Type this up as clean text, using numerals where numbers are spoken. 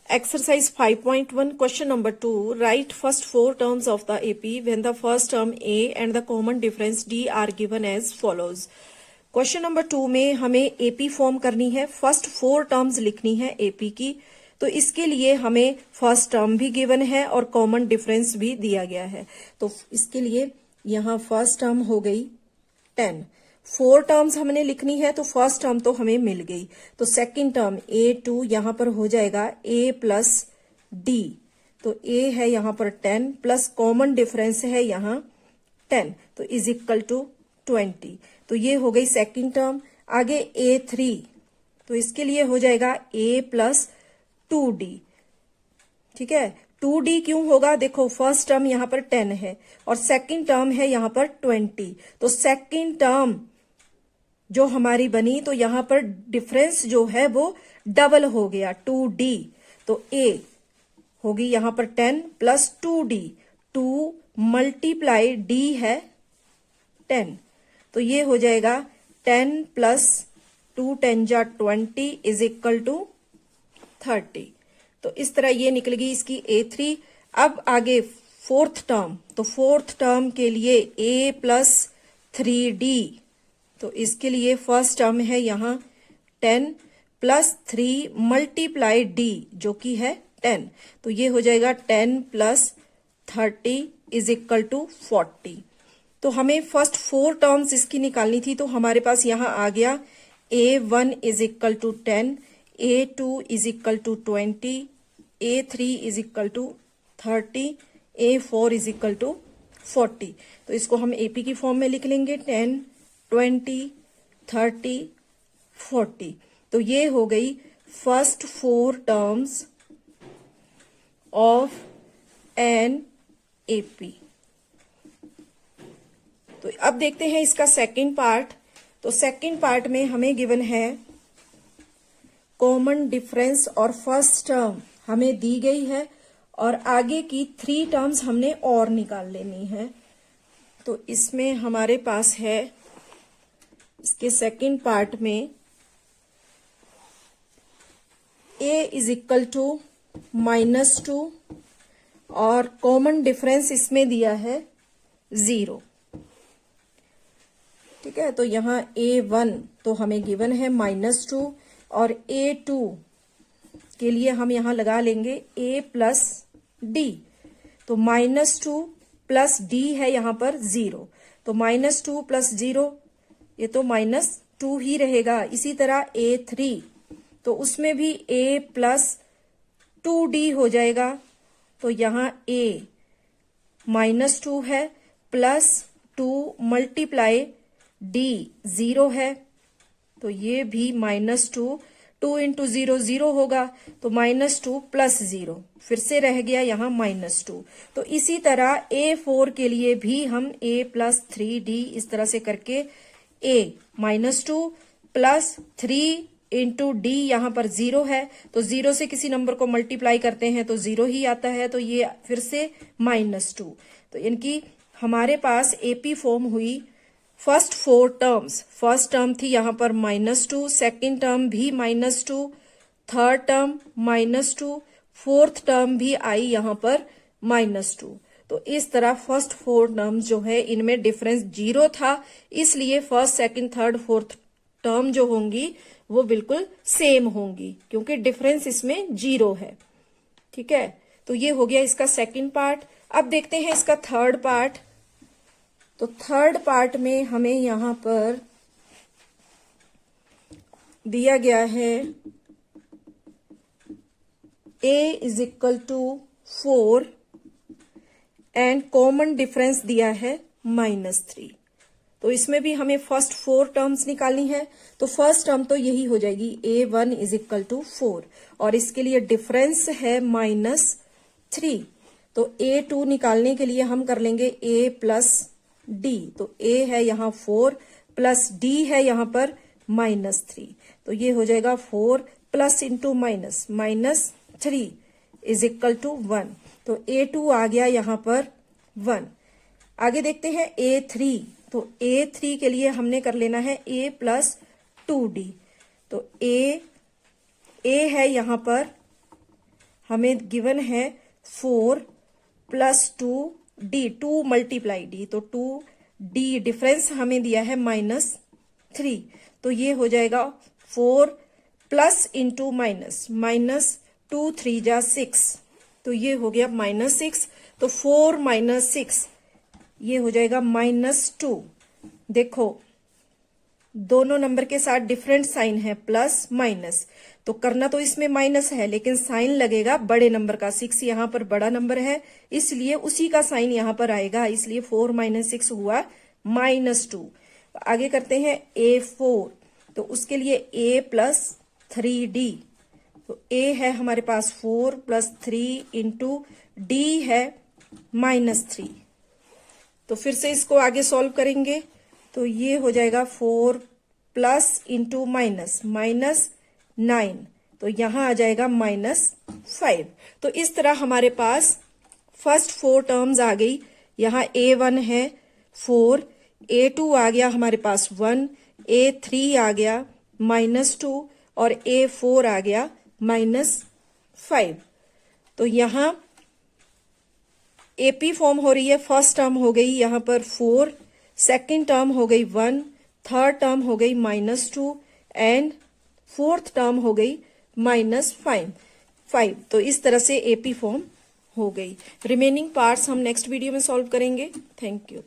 Exercise 5.1 question number 2. Write first four terms of the AP when the first term A and the common difference D are given as follows. Question number 2 में हमें AP form करनी है, first four terms लिखनी है AP की। तो इसके लिए हमें फर्स्ट टर्म भी गिवन है और कॉमन डिफरेंस भी दिया गया है। तो इसके लिए यहाँ फर्स्ट टर्म हो गई 10। फोर टर्म्स हमने लिखनी है तो फर्स्ट टर्म तो हमें मिल गई। तो सेकंड टर्म A2 यहां पर हो जाएगा A प्लस डी। तो A है यहां पर 10 प्लस कॉमन डिफरेंस है यहां 10, तो इज इक्वल टू 20। तो ये हो गई सेकंड टर्म। आगे A3, तो इसके लिए हो जाएगा A प्लस 2D। ठीक है, 2D क्यों होगा? देखो फर्स्ट टर्म यहां पर 10 है और सेकंड टर्म है यहां पर 20। तो सेकंड टर्म जो हमारी बनी तो यहां पर डिफरेंस जो है वो डबल हो गया 2D। तो A होगी यहां पर 10 प्लस 2D, 2 मल्टीप्लाई D है 10। तो ये हो जाएगा 10 प्लस 2 10 जा 20 इज इक्वल टू 30। तो इस तरह ये निकलेगी इसकी A3। अब आगे फोर्थ टर्म, तो फोर्थ टर्म के लिए A प्लस 3D। तो इसके लिए फर्स्ट टर्म है यहां 10 प्लस 3 मल्टीप्लाई D जो कि है 10। तो ये हो जाएगा 10 प्लस 30 इज इक्वल टू 40। तो हमें फर्स्ट फोर टर्म्स इसकी निकालनी थी। तो हमारे पास यहां आ गया A1 is equal to 10, A2 is equal to 20, A3 is equal to 30, A4 is equal to 40। तो इसको हम AP की फॉर्म में लिख लेंगे 10 20 30 40। तो ये हो गई first four terms of n AP। तो अब देखते हैं इसका सेकंड पार्ट। तो सेकंड पार्ट में हमें गिवन है कॉमन डिफरेंस और फर्स्ट टर्म हमें दी गई है और आगे की 3 टर्म्स हमने और निकाल लेनी है। तो इसमें हमारे पास है इसके सेकंड पार्ट में A इज इक्वल टू -2 और कॉमन डिफरेंस इसमें दिया है 0। ठीक है, तो यहां A1 तो हमें गिवन है -2 और A2 के लिए हम यहां लगा लेंगे A प्लस डी। तो -2 प्लस डी है यहां पर 0। तो -2 प्लस 0 ये तो -2 ही रहेगा। इसी तरह A3 तो उसमें भी A प्लस 2D हो जाएगा। तो यहां A -2 है प्लस 2 मल्टीप्लाई D 0 है। तो ये भी -2, 2 इंटू 0 0 होगा। तो -2 प्लस 0 फिर से रह गया यहाँ -2। तो इसी तरह A4 के लिए भी हम A प्लस 3D इस तरह से करके A -2 प्लस 3 इंटू डी यहाँ पर 0 है। तो 0 से किसी नंबर को मल्टीप्लाई करते हैं तो 0 ही आता है। तो ये फिर से -2। तो इनकी हमारे पास AP फॉर्म हुई first four terms. First term थी यहां पर -2, सेकंड टर्म भी -2, थर्ड टर्म -2, फोर्थ टर्म भी आई यहां पर -2। तो इस तरह फर्स्ट फोर टर्म्स जो है इनमें डिफरेंस 0 था, इसलिए first second third fourth term जो होंगी वो बिल्कुल सेम होंगी क्योंकि डिफरेंस इसमें 0 है। ठीक है, तो ये हो गया इसका सेकंड पार्ट। अब देखते हैं इसका थर्ड पार्ट। तो थर्ड पार्ट में हमें यहां पर दिया गया है A is equal to 4 and common difference दिया है -3। तो इसमें भी हमें फर्स्ट फोर टर्म्स निकालनी है। तो फर्स्ट टर्म तो यही हो जाएगी A1 इज इक्वल टू 4 और इसके लिए डिफरेंस है -3। तो A2 निकालने के लिए हम कर लेंगे A प्लस D। तो A है यहां 4 प्लस D है यहां पर -3। तो ये हो जाएगा 4 plus into -3 is equal to 1। तो A2 आ गया यहां पर 1। आगे देखते हैं A3। तो A3 के लिए हमने कर लेना है A प्लस 2D। तो A है यहां पर हमें गिवन है 4 प्लस 2d, 2 मल्टीप्लाई d, तो 2d डिफरेंस हमें दिया है -3, तो ये हो जाएगा 4 प्लस इंटू माइनस, -2 3 जा 6, तो ये हो गया -6, तो 4 - 6 ये हो जाएगा -2। देखो दोनों नंबर के साथ डिफरेंट साइन है, प्लस माइनस, तो करना तो इसमें माइनस है लेकिन साइन लगेगा बड़े नंबर का। 6 यहाँ पर बड़ा नंबर है इसलिए उसी का साइन यहाँ पर आएगा, इसलिए 4 - 6 हुआ -2। आगे करते हैं A4, तो उसके लिए A प्लस 3D, तो A है हमारे पास 4 प्लस 3 इंटू D है -3। तो फिर से इसको आगे सॉल्व करेंगे तो ये हो जाएगा 4 प्लस इंटू माइनस, -9, तो यहां आ जाएगा -5। तो इस तरह हमारे पास फर्स्ट 4 टर्म्स आ गई। यहाँ A1 है 4, A2 आ गया हमारे पास 1, A3 आ गया -2 और A4 आ गया -5। तो यहाँ एपी फॉर्म हो रही है। फर्स्ट टर्म हो गई यहाँ पर 4, सेकंड टर्म हो गई 1, थर्ड टर्म हो गई -2 एंड फोर्थ टर्म हो गई -5। तो इस तरह से एपी फॉर्म हो गई। रिमेनिंग पार्ट्स हम नेक्स्ट वीडियो में सॉल्व करेंगे। Thank you.